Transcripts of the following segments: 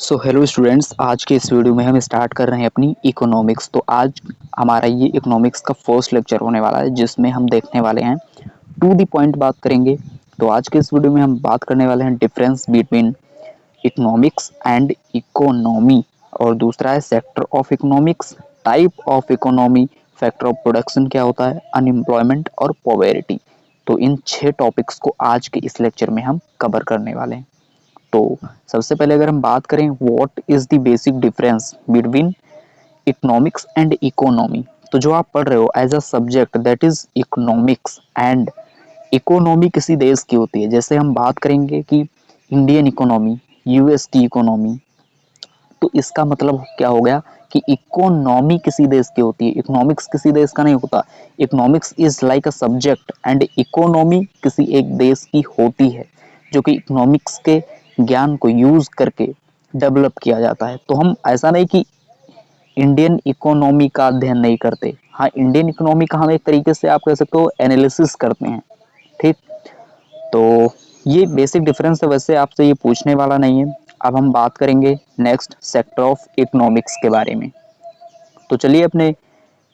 So hello students, आज के इस वीडियो में हम स्टार्ट कर रहे हैं अपनी इकोनॉमिक्स। तो आज हमारा ये इकोनॉमिक्स का फर्स्ट लेक्चर होने वाला है, जिसमें हम देखने वाले हैं टू द पॉइंट बात करेंगे। तो आज के इस वीडियो में हम बात करने वाले हैं difference between economics and economy, और दूसरा है sector of economics, type of economy, factor of production क्या होता है, अनएम्प्लॉयमेंट और पॉवर्टी। तो इन 6 टॉपिक्स को आज के इस लेक्चर में हम कवर करने वाले हैं। तो सबसे पहले अगर हम बात करें what is the basic difference between economics and economy, तो जो आप पढ़ रहे हो as a subject that is economics and economy किसी देश की होती है। जैसे हम बात करेंगे कि इंडियन इकोनॉमी, यूएस की इकोनॉमी, तो इसका मतलब क्या हो गया कि इकोनॉमी किसी देश की होती है, इकोनॉमिक्स किसी देश का नहीं होता। Economics is like a subject and economy किसी एक देश की होती है, जो कि इकोनॉमिक्स के ज्ञान को यूज करके डेवलप किया जाता है। तो हम ऐसा नहीं कि इंडियन इकोनॉमी का अध्ययन नहीं करते, हाँ इंडियन इकोनॉमी का हम एक तरीके से आप कह सकते हो एनालिसिस करते हैं। ठीक, तो ये बेसिक डिफरेंस है, वैसे आपसे ये पूछने वाला नहीं है। अब हम बात करेंगे नेक्स्ट सेक्टर ऑफ इकोनॉमिक्स के बारे में। तो चलिए अपने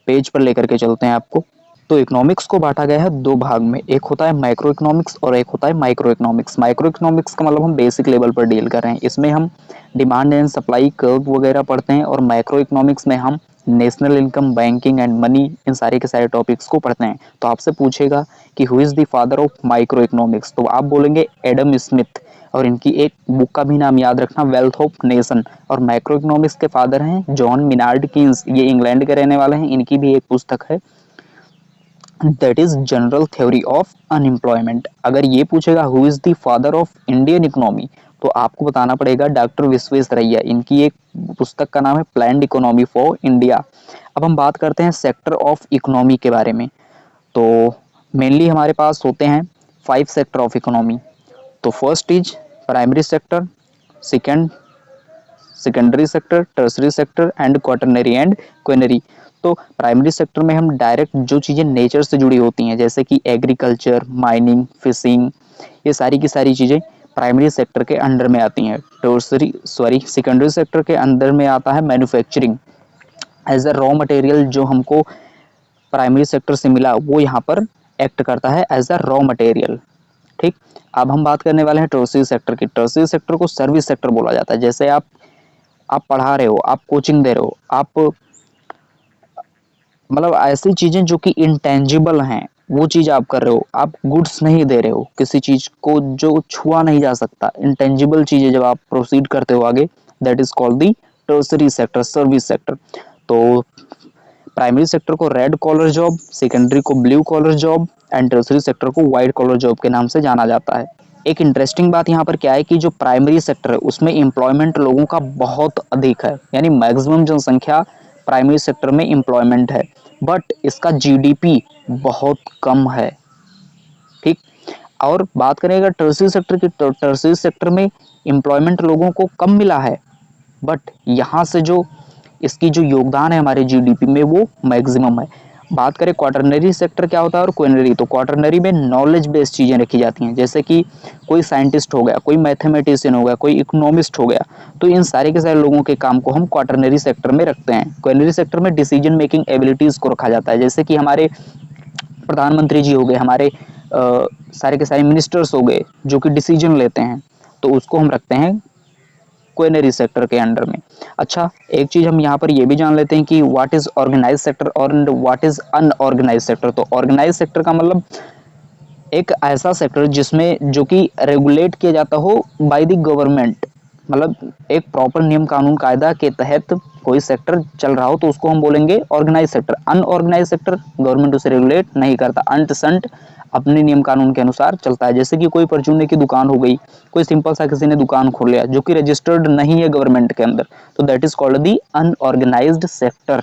पेज पर लेकर के चलते हैं आपको। तो इकोनॉमिक्स को बांटा गया है 2 भाग में, एक होता है माइक्रो इकोनॉमिक्स और एक होता है माइक्रो इकोनॉमिक्स। माइक्रो इकोनॉमिक्स का मतलब हम बेसिक लेवल पर डील कर रहे हैं, इसमें हम डिमांड एंड सप्लाई कर्व वगैरह पढ़ते हैं, और माइक्रो इकोनॉमिक्स में हम national income, banking and money, इन सारे के सारे टॉपिक्स को पढ़ते हैं। तो आपसे पूछेगा कि who is the father of micro economics, तो आप बोलेंगे एडम स्मिथ, और इनकी एक बुक का भी नाम याद रखना, वेल्थ ऑफ नेशन। और माइक्रो इकोनॉमिक्स के फादर हैं जॉन मिनार्ड कीन्स, ये इंग्लैंड के रहने वाले हैं। इनकी भी एक पुस्तक है that is general theory of unemployment. अगर ये पूछेगा who is the father of Indian economy, तो आपको बताना पड़ेगा डॉक्टर विश्वेश्वरैया, इनकी एक पुस्तक का नाम है प्लान्ड इकोनॉमी फॉर इंडिया। अब हम बात करते हैं सेक्टर ऑफ इकोनॉमी के बारे में। तो मेनली हमारे पास होते हैं 5 सेक्टर ऑफ इकोनॉमी। तो first is primary sector, second secondary sector, tertiary sector and quaternary and quinary. तो प्राइमरी सेक्टर में हम डायरेक्ट जो चीज़ें नेचर से जुड़ी होती हैं, जैसे कि एग्रीकल्चर, माइनिंग, फिशिंग, ये सारी की सारी चीज़ें प्राइमरी सेक्टर के अंडर में आती हैं। सेकेंडरी सेक्टर के अंदर में आता है manufacturing as a raw material, जो हमको प्राइमरी सेक्टर से मिला वो यहाँ पर एक्ट करता है एज अ रॉ मटेरियल। ठीक, अब हम बात करने वाले हैं टर्सरी सेक्टर की। टर्सरी सेक्टर को सर्विस सेक्टर बोला जाता है। जैसे आप पढ़ा रहे हो, आप कोचिंग दे रहे हो, आप मतलब ऐसी चीजें जो कि इंटेंजिबल हैं, वो चीज आप कर रहे हो। आप गुड्स नहीं दे रहे हो, किसी चीज को जो छुआ नहीं जा सकता, इंटेंजिबल चीजें जब आप प्रोसीड करते हो आगे, that is called the tertiary sector, service sector. तो प्राइमरी सेक्टर को रेड कॉलर जॉब, सेकेंडरी को blue collar job and tertiary sector को व्हाइट कॉलर जॉब के नाम से जाना जाता है। एक इंटरेस्टिंग बात यहाँ पर क्या है कि जो प्राइमरी सेक्टर है उसमें एम्प्लॉयमेंट लोगों का बहुत अधिक है, यानी मैक्सिमम जनसंख्या प्राइमरी सेक्टर में एम्प्लॉयमेंट है, बट इसका जीडीपी बहुत कम है। ठीक, और बात करें अगर टर्सरी सेक्टर की, तो टर्सरी सेक्टर में एम्प्लॉयमेंट लोगों को कम मिला है, बट यहाँ से जो इसकी जो योगदान है हमारे जीडीपी में वो मैक्सिमम है। बात करें क्वाटरनरी सेक्टर क्या होता है और क्वेनरी, तो क्वाटरनरी में नॉलेज बेस्ड चीज़ें रखी जाती हैं, जैसे कि कोई साइंटिस्ट हो गया, कोई मैथमेटिशियन हो गया, कोई इकोनॉमिस्ट हो गया, तो इन सारे के सारे लोगों के काम को हम क्वाटरनरी सेक्टर में रखते हैं। क्वेनरी सेक्टर में डिसीजन मेकिंग एबिलिटीज़ को रखा जाता है, जैसे कि हमारे प्रधानमंत्री जी हो गए, हमारे सारे के सारे मिनिस्टर्स हो गए जो कि डिसीजन लेते हैं, तो उसको हम रखते हैं क्वेनरी सेक्टर के अंडर में। अच्छा, एक चीज हम यहाँ पर ये भी जान लेते हैं कि व्हाट इज ऑर्गेनाइज सेक्टर और व्हाट इज अनऑर्गेनाइज सेक्टर। तो ऑर्गेनाइज सेक्टर का मतलब एक ऐसा सेक्टर जिसमें जो कि रेगुलेट किया जाता हो बाय द गवर्नमेंट, मतलब एक प्रॉपर नियम कानून कायदा के तहत कोई सेक्टर चल रहा हो तो उसको हम बोलेंगे organise sector. Unorganise sector government उसे रेगुलेट नहीं करता, अंट संट अपने नियम कानून के अनुसार चलता है। जैसे कि कोई परचूने की दुकान हो गई, कोई सिंपल सा किसी ने दुकान खोल लिया जो कि रजिस्टर्ड नहीं है गवर्नमेंट के अंदर, तो that is called the unorganised sector.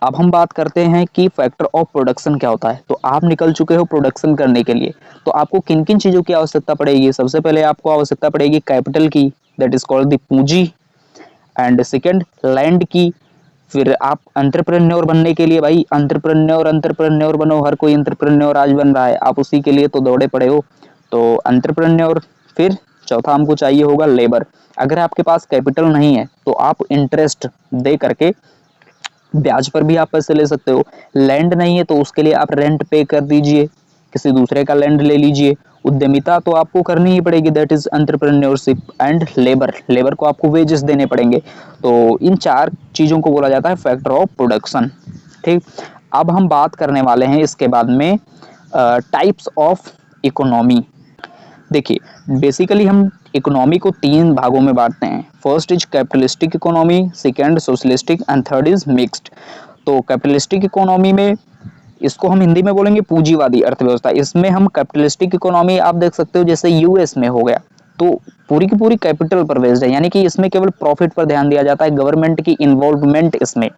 अब हम बात करते हैं कि फैक्टर ऑफ प्रोडक्शन क्या होता है। तो आप निकल चुके हो प्रोडक्शन करने के लिए, तो आपको किन किन चीज़ों की आवश्यकता पड़ेगी। सबसे पहले आपको आवश्यकता पड़ेगी कैपिटल की, दैट इज कॉल्ड द पूंजी, एंड सेकंड लैंड की। फिर आप एंटरप्रेन्योर बनने के लिए, भाई एंटरप्रेन्योर एंटरप्रेन्योर बनो, हर कोई एंटरप्रेन्योर आज बन रहा है, आप उसी के लिए तो दौड़े पड़े हो, तो एंटरप्रेन्योर। फिर चौथा हमको चाहिए होगा लेबर। अगर आपके पास कैपिटल नहीं है तो आप इंटरेस्ट दे करके ब्याज पर भी आप पैसे ले सकते हो। लैंड नहीं है तो उसके लिए आप रेंट पे कर दीजिए, किसी दूसरे का लैंड ले लीजिए। उद्यमिता तो आपको करनी ही पड़ेगी, that is entrepreneurship. And labour, labour को आपको वेजेस देने पड़ेंगे। तो इन चार चीज़ों को बोला जाता है फैक्टर ऑफ प्रोडक्शन। ठीक, अब हम बात करने वाले हैं इसके बाद में टाइप्स ऑफ इकोनॉमी। देखिए बेसिकली हम इकोनॉमी को तीन भागों में बांटते हैं। First is capitalistic economy, second socialistic and third is mixed. तो कैपिटलिस्टिक इकोनॉमी में, इसको हम हिंदी में बोलेंगे पूंजीवादी अर्थव्यवस्था। इसमें हम कैपिटलिस्टिक इकोनॉमी आप देख सकते हो जैसे यूएस में हो गया, तो पूरी की पूरी कैपिटल पर बेस्ड है, यानी कि इसमें केवल प्रॉफिट पर ध्यान दिया जाता है। गवर्नमेंट की इन्वॉल्वमेंट इसमें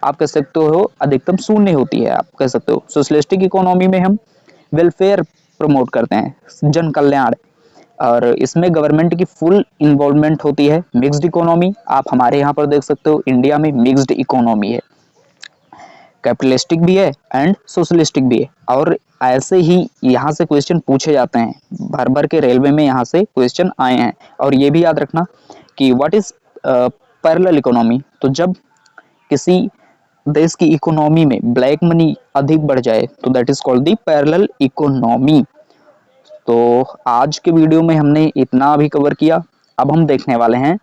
आप कह सकते हो अधिकतम शून्य होती है, आप कह सकते हो। सोशलिस्टिक इकोनॉमी में हम वेलफेयर प्रमोट करते हैं, जन कल्याण, और इसमें गवर्नमेंट की फुल इन्वॉल्वमेंट होती है। मिक्स्ड इकोनॉमी आप हमारे यहाँ पर देख सकते हो, इंडिया में मिक्स्ड इकोनॉमी है, कैपिटलिस्टिक भी है एंड सोशलिस्टिक भी है। और ऐसे ही यहाँ से क्वेश्चन पूछे जाते हैं, भर भर के रेलवे में यहाँ से क्वेश्चन आए हैं। और ये भी याद रखना कि व्हाट इज पैरेलल इकोनॉमी। तो जब किसी देश की इकोनॉमी में ब्लैक मनी अधिक बढ़ जाए तो that is called the parallel economy. तो आज के वीडियो में हमने इतना भी कवर किया। अब हम देखने वाले हैं,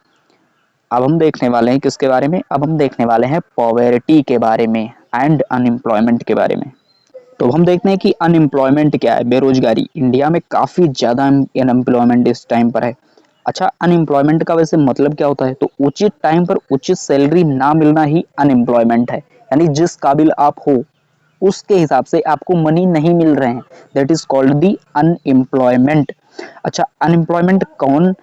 किसके बारे में, अब हम देखने वाले हैं पॉवर्टी के बारे में एंड अनएम्प्लॉयमेंट के बारे में। तो हम देखते हैं कि अनएम्प्लॉयमेंट क्या है, बेरोजगारी। इंडिया में काफ़ी ज़्यादा अनएम्प्लॉयमेंट इस टाइम पर है। अच्छा, अनएम्प्लॉयमेंट का वैसे मतलब क्या होता है, तो उचित टाइम पर उचित सैलरी ना मिलना ही अनएम्प्लॉयमेंट है। यानी जिस काबिल आप हो उसके हिसाब से आपको मनी नहीं मिल रहे हैं, that is called the unemployment. अच्छा, अनएम्प्लॉयमेंट कौन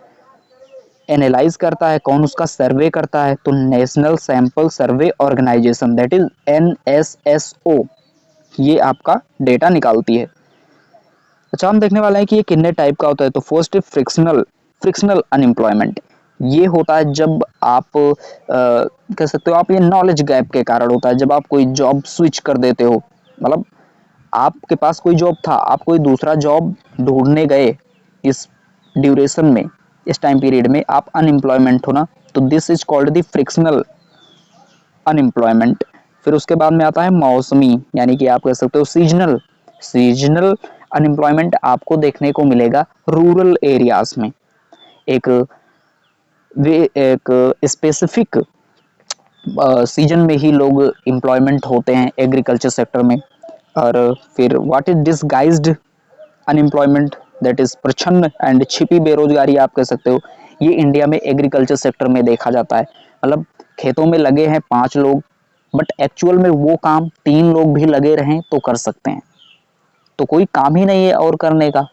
एनालाइज करता है, कौन उसका सर्वे करता है, तो national sample survey organisation, that is NSSO, ये आपका डेटा निकालती है। अच्छा, हम देखने वाले हैं कि ये कितने टाइप का होता है। तो फर्स्ट फ्रिक्शनल, फ्रिक्शनल अनएम्प्लॉयमेंट। ये होता है जब आप कह सकते हो आप, ये नॉलेज गैप के कारण होता है। जब आप कोई जॉब स्विच कर देते हो, मतलब आपके पास कोई जॉब था, आप कोई दूसरा जॉब ढूंढने गए, इस ड्यूरेशन में, इस टाइम पीरियड में आप अनएम्प्लॉयमेंट हो ना, तो this is called the frictional unemployment. फिर उसके बाद में आता है मौसमी, यानी कि आप कह सकते हो सीजनल। सीजनल अनएम्प्लॉयमेंट आपको देखने को मिलेगा रूरल एरियाज में, एक एक स्पेसिफिक सीजन में ही लोग एम्प्लॉयमेंट होते हैं एग्रीकल्चर सेक्टर में। और फिर what is disguised unemployment, that is प्रछन्न एंड छिपी बेरोजगारी आप कह सकते हो। ये इंडिया में एग्रीकल्चर सेक्टर में देखा जाता है। मतलब खेतों में लगे हैं 5 लोग, बट एक्चुअल में वो काम 3 लोग भी लगे रहें तो कर सकते हैं। तो कोई काम ही नहीं है और करने का,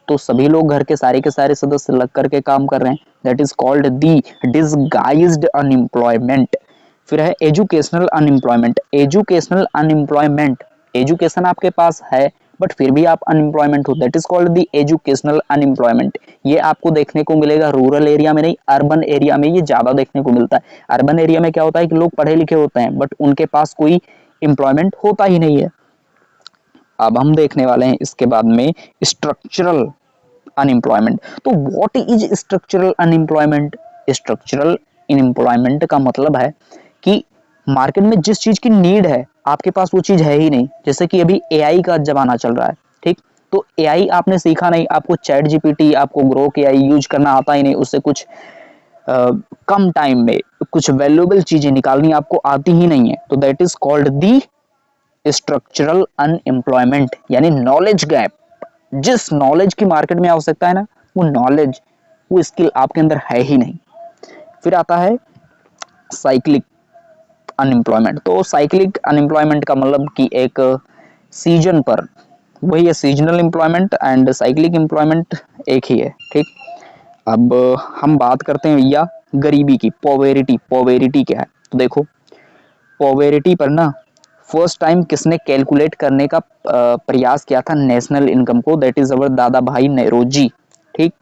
तो सभी लोग घर के सारे सदस्य लग करके काम कर रहे हैं, that is called the disguised unemployment. फिर है educational unemployment. Educational unemployment, education आपके पास है बट फिर भी आप अनएम्प्लॉयमेंट हो, that is called the educational unemployment. ये आपको देखने को मिलेगा रूरल एरिया में नहीं, अर्बन एरिया में ये ज्यादा देखने को मिलता है। अर्बन एरिया में क्या होता है कि लोग पढ़े लिखे होते हैं बट उनके पास कोई एम्प्लॉयमेंट होता ही नहीं है। अब हम देखने वाले हैं इसके बाद में स्ट्रक्चरल अनएम्प्लॉयमेंट। तो what is structural unemployment. Structural unemployment का मतलब है कि मार्केट में जिस चीज की नीड है आपके पास वो चीज है ही नहीं। जैसे कि अभी एआई का जमाना चल रहा है, ठीक, तो एआई आपने सीखा नहीं, आपको चैट जीपीटी, आपको ग्रोक एआई यूज करना आता ही नहीं, उससे कुछ कम टाइम में कुछ वैल्यूएबल चीजें निकालनी आपको आती ही नहीं है, तो that is called the structural unemployment, यानी नॉलेज गैप। जिस नॉलेज की मार्केट में आवश्यकता है ना, वो नॉलेज, वो स्किल आपके अंदर है ही नहीं। फिर आता है साइक्लिक अनएम्प्लॉयमेंट। तो साइक्लिक अनएम्प्लॉयमेंट का मतलब कि एक सीजन पर, वही है seasonal employment and cyclic employment एक ही है, ठीक। अब हम बात करते हैं भैया गरीबी की, पॉवेरिटी। पॉवेरिटी क्या है, तो देखो पॉवेरिटी पर ना फर्स्ट टाइम किसने कैलकुलेट करने का प्रयास किया था नेशनल इनकम को, दैट इज अवर दादा भाई नेरोजी, ठीक।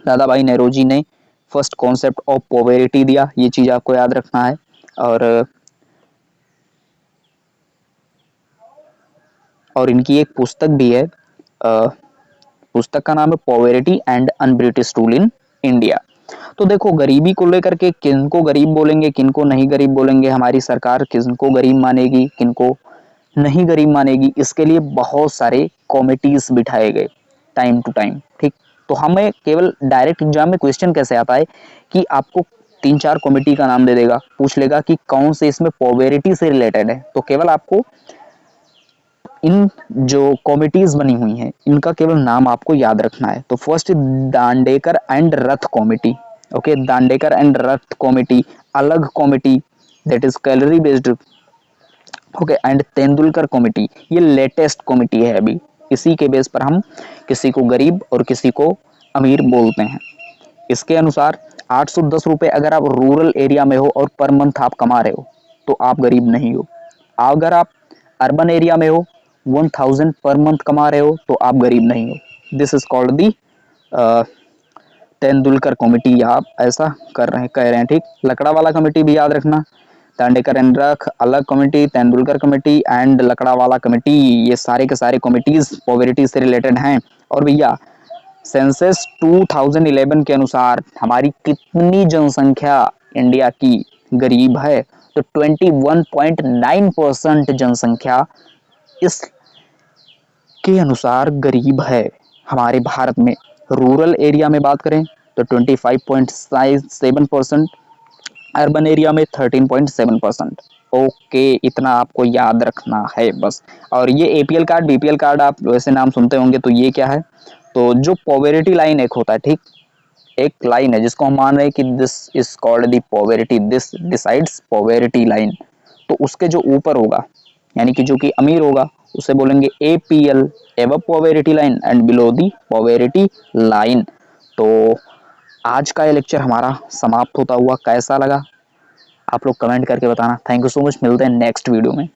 दादा भाई नेरोजी ने फर्स्ट कॉन्सेप्ट ऑफ पॉवेरिटी दिया, ये चीज आपको याद रखना है। और इनकी एक पुस्तक भी है, पुस्तक का नाम है poverty and un British rule in India. तो देखो गरीबी को लेकर के किनको गरीब बोलेंगे, किनको नहीं गरीब बोलेंगे, हमारी सरकार किनको गरीब मानेगी, किनको नहीं गरीब मानेगी, इसके लिए बहुत सारे कमिटीज बिठाए गए टाइम टू टाइम। ठीक, तो हमें केवल डायरेक्ट एग्जाम में क्वेश्चन कैसे आता है कि आपको 3-4 कमेटी का नाम दे देगा, पूछ लेगा कि कौन से इसमें पॉवर्टी से रिलेटेड है, तो केवल आपको इन जो कमिटीज बनी हुई हैं इनका केवल नाम आपको याद रखना है। तो first Dandekar and Rath committee, okay, Dandekar and Rath committee, अलग committee that is calorie based, okay, and Tendulkar committee, ये लेटेस्ट कमिटी है अभी, इसी के बेस पर हम किसी को गरीब और किसी को अमीर बोलते हैं। इसके अनुसार 810 रुपए अगर आप रूरल एरिया में हो और पर मंथ आप कमा रहे हो तो आप गरीब नहीं हो। अगर आप अर्बन एरिया में हो 1000 पर मंथ कमा रहे हो तो आप गरीब नहीं हो। This is called the Tendulkar committee, आप ऐसा कह रहे हैं। ठीक, लकड़ा वाला कमेटी भी याद रखना, दांडेकर एंड रथ अलग कमेटी, तेंदुलकर कमेटी एंड लकड़ा वाला कमेटी, ये सारे के सारे कमिटीज पॉवर्टी से रिलेटेड हैं। और भैया सेंसस 2011 के अनुसार हमारी कितनी जनसंख्या इंडिया की गरीब है, तो 21.9% जनसंख्या इस के अनुसार गरीब है हमारे भारत में। रूरल एरिया में बात करें तो 25.7%, अर्बन एरिया में 13.7%। ओके, इतना आपको याद रखना है बस। और ये एपीएल कार्ड बीपीएल कार्ड आप वैसे नाम सुनते होंगे, तो ये क्या है, तो जो पॉवर्टी लाइन एक होता है, ठीक, एक लाइन है जिसको हम मान रहे हैं कि this is called the poverty, this decides poverty line, तो उसके जो ऊपर होगा यानी कि जो कि अमीर होगा उसे बोलेंगे एपीएल, एव poverty line, and below the poverty line. तो आज का ये लेक्चर हमारा समाप्त होता हुआ कैसा लगा आप लोग कमेंट करके बताना। थैंक यू सो मच, मिलते हैं नेक्स्ट वीडियो में।